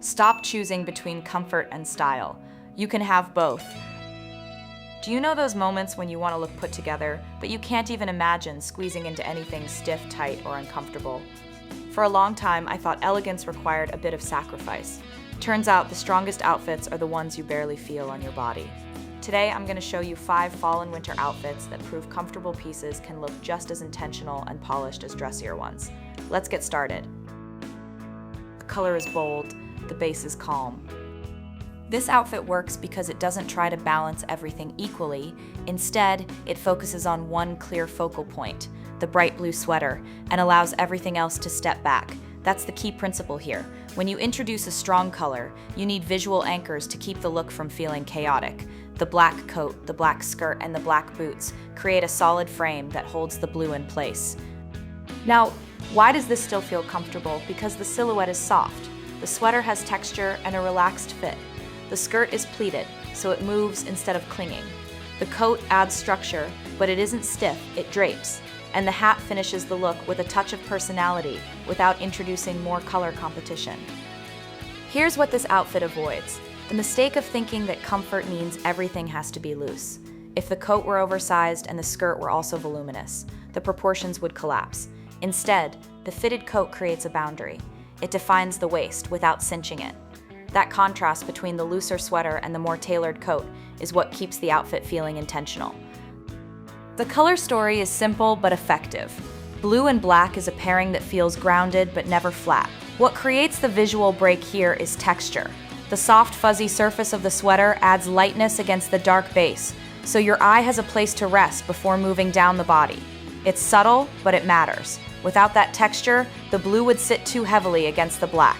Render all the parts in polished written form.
Stop choosing between comfort and style. You can have both. Do you know those moments when you want to look put together, but you can't even imagine squeezing into anything stiff, tight, or uncomfortable? For a long time, I thought elegance required a bit of sacrifice. Turns out the strongest outfits are the ones you barely feel on your body. Today, I'm going to show you 5 fall and winter outfits that prove comfortable pieces can look just as intentional and polished as dressier ones. Let's get started. The color is bold, the base is calm. This outfit works because it doesn't try to balance everything equally. Instead, it focuses on one clear focal point, the bright blue sweater, and allows everything else to step back. That's the key principle here. When you introduce a strong color, you need visual anchors to keep the look from feeling chaotic. The black coat, the black skirt, and the black boots create a solid frame that holds the blue in place. Now, why does this still feel comfortable? Because the silhouette is soft. The sweater has texture and a relaxed fit. The skirt is pleated, so it moves instead of clinging. The coat adds structure, but it isn't stiff, it drapes. And the hat finishes the look with a touch of personality without introducing more color competition. Here's what this outfit avoids: the mistake of thinking that comfort means everything has to be loose. If the coat were oversized and the skirt were also voluminous, the proportions would collapse. Instead, the fitted coat creates a boundary. It defines the waist without cinching it. That contrast between the looser sweater and the more tailored coat is what keeps the outfit feeling intentional. The color story is simple but effective. Blue and black is a pairing that feels grounded but never flat. What creates the visual break here is texture. The soft, fuzzy surface of the sweater adds lightness against the dark base, so your eye has a place to rest before moving down the body. It's subtle, but it matters. Without that texture, the blue would sit too heavily against the black.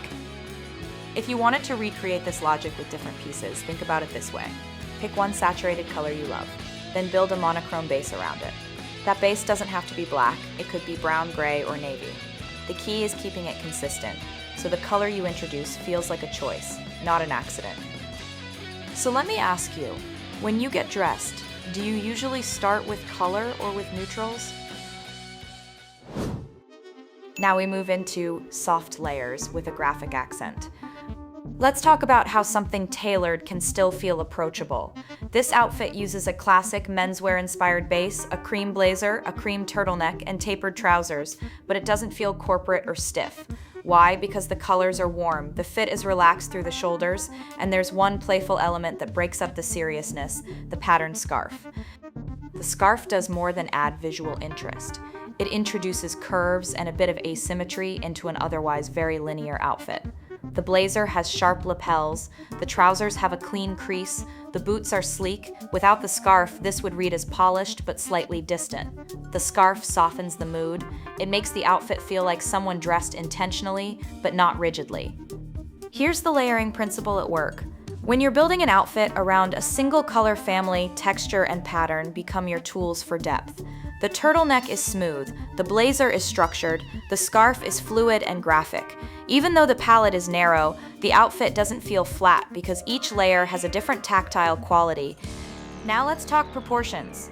If you wanted to recreate this logic with different pieces, think about it this way. Pick one saturated color you love, then build a monochrome base around it. That base doesn't have to be black, it could be brown, gray, or navy. The key is keeping it consistent, so the color you introduce feels like a choice, not an accident. So let me ask you, when you get dressed, do you usually start with color or with neutrals? Now we move into soft layers with a graphic accent. Let's talk about how something tailored can still feel approachable. This outfit uses a classic menswear-inspired base, a cream blazer, a cream turtleneck, and tapered trousers, but it doesn't feel corporate or stiff. Why? Because the colors are warm, the fit is relaxed through the shoulders, and there's one playful element that breaks up the seriousness: the patterned scarf. The scarf does more than add visual interest. It introduces curves and a bit of asymmetry into an otherwise very linear outfit. The blazer has sharp lapels, the trousers have a clean crease, the boots are sleek. Without the scarf, this would read as polished but slightly distant. The scarf softens the mood. It makes the outfit feel like someone dressed intentionally, but not rigidly. Here's the layering principle at work. When you're building an outfit around a single color family, texture and pattern become your tools for depth. The turtleneck is smooth, the blazer is structured, the scarf is fluid and graphic. Even though the palette is narrow, the outfit doesn't feel flat because each layer has a different tactile quality. Now let's talk proportions.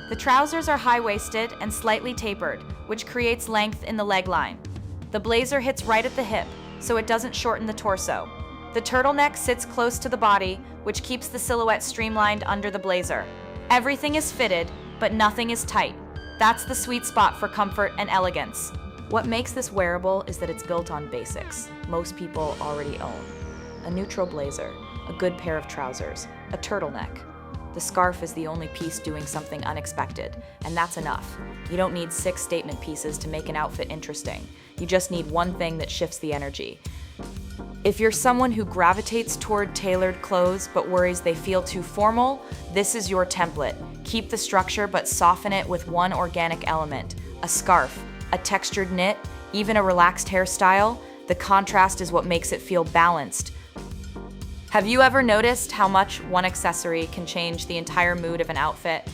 The trousers are high-waisted and slightly tapered, which creates length in the leg line. The blazer hits right at the hip, so it doesn't shorten the torso. The turtleneck sits close to the body, which keeps the silhouette streamlined under the blazer. Everything is fitted, but nothing is tight. That's the sweet spot for comfort and elegance. What makes this wearable is that it's built on basics most people already own. A neutral blazer, a good pair of trousers, a turtleneck. The scarf is the only piece doing something unexpected, and that's enough. You don't need 6 statement pieces to make an outfit interesting. You just need one thing that shifts the energy. If you're someone who gravitates toward tailored clothes but worries they feel too formal, this is your template. Keep the structure but soften it with one organic element: a scarf, a textured knit, even a relaxed hairstyle. The contrast is what makes it feel balanced. Have you ever noticed how much one accessory can change the entire mood of an outfit?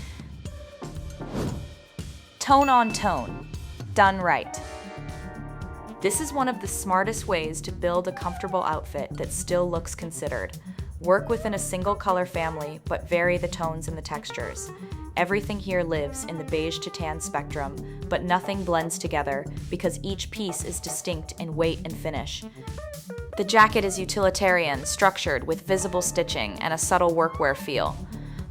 Tone on tone, done right. This is one of the smartest ways to build a comfortable outfit that still looks considered. Work within a single color family, but vary the tones and the textures. Everything here lives in the beige to tan spectrum, but nothing blends together because each piece is distinct in weight and finish. The jacket is utilitarian, structured, with visible stitching and a subtle workwear feel.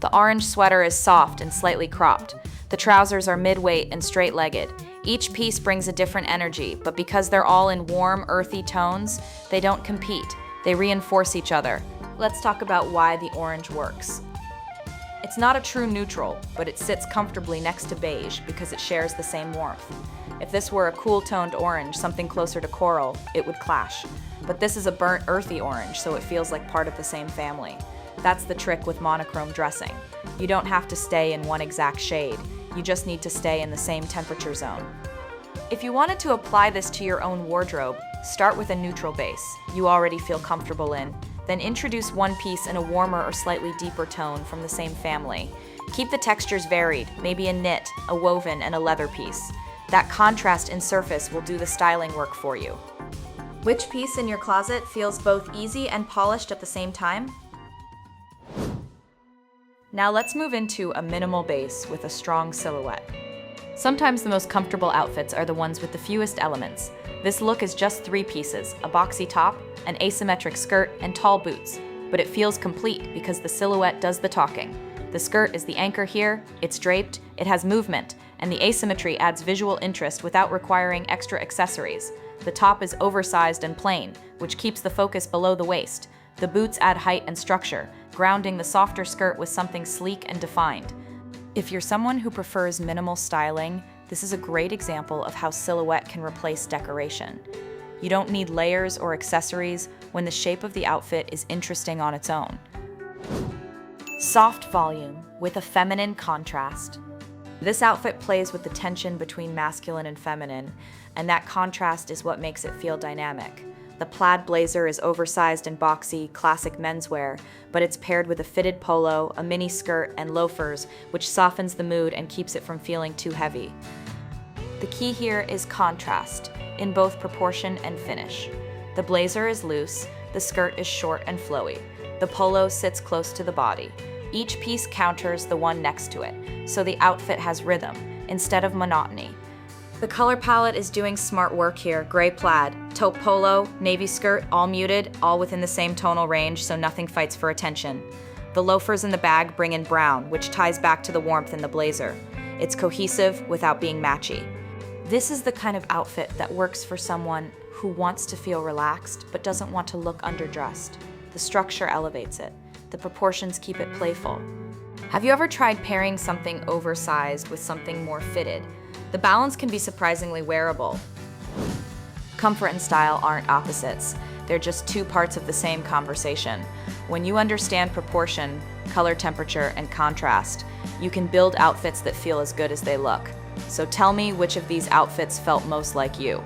The orange sweater is soft and slightly cropped. The trousers are mid-weight and straight-legged. Each piece brings a different energy, but because they're all in warm, earthy tones, they don't compete. They reinforce each other. Let's talk about why the orange works. It's not a true neutral, but it sits comfortably next to beige because it shares the same warmth. If this were a cool-toned orange, something closer to coral, it would clash. But this is a burnt, earthy orange, so it feels like part of the same family. That's the trick with monochrome dressing. You don't have to stay in one exact shade. You just need to stay in the same temperature zone. If you wanted to apply this to your own wardrobe, start with a neutral base you already feel comfortable in. Then introduce one piece in a warmer or slightly deeper tone from the same family. Keep the textures varied, maybe a knit, a woven, and a leather piece. That contrast in surface will do the styling work for you. Which piece in your closet feels both easy and polished at the same time? Now let's move into a minimal base with a strong silhouette. Sometimes the most comfortable outfits are the ones with the fewest elements. This look is just 3 pieces, a boxy top, an asymmetric skirt, and tall boots. But it feels complete because the silhouette does the talking. The skirt is the anchor here, it's draped, it has movement, and the asymmetry adds visual interest without requiring extra accessories. The top is oversized and plain, which keeps the focus below the waist. The boots add height and structure, grounding the softer skirt with something sleek and defined. If you're someone who prefers minimal styling, this is a great example of how silhouette can replace decoration. You don't need layers or accessories when the shape of the outfit is interesting on its own. Soft volume with a feminine contrast. This outfit plays with the tension between masculine and feminine, and that contrast is what makes it feel dynamic. The plaid blazer is oversized and boxy, classic menswear, but it's paired with a fitted polo, a mini skirt, and loafers, which softens the mood and keeps it from feeling too heavy. The key here is contrast, in both proportion and finish. The blazer is loose, the skirt is short and flowy. The polo sits close to the body. Each piece counters the one next to it, so the outfit has rhythm, instead of monotony. The color palette is doing smart work here. Gray plaid, taupe polo, navy skirt, all muted, all within the same tonal range, so nothing fights for attention. The loafers in the bag bring in brown, which ties back to the warmth in the blazer. It's cohesive without being matchy. This is the kind of outfit that works for someone who wants to feel relaxed but doesn't want to look underdressed. The structure elevates it. The proportions keep it playful. Have you ever tried pairing something oversized with something more fitted? The balance can be surprisingly wearable. Comfort and style aren't opposites. They're just 2 parts of the same conversation. When you understand proportion, color temperature, and contrast, you can build outfits that feel as good as they look. So tell me which of these outfits felt most like you.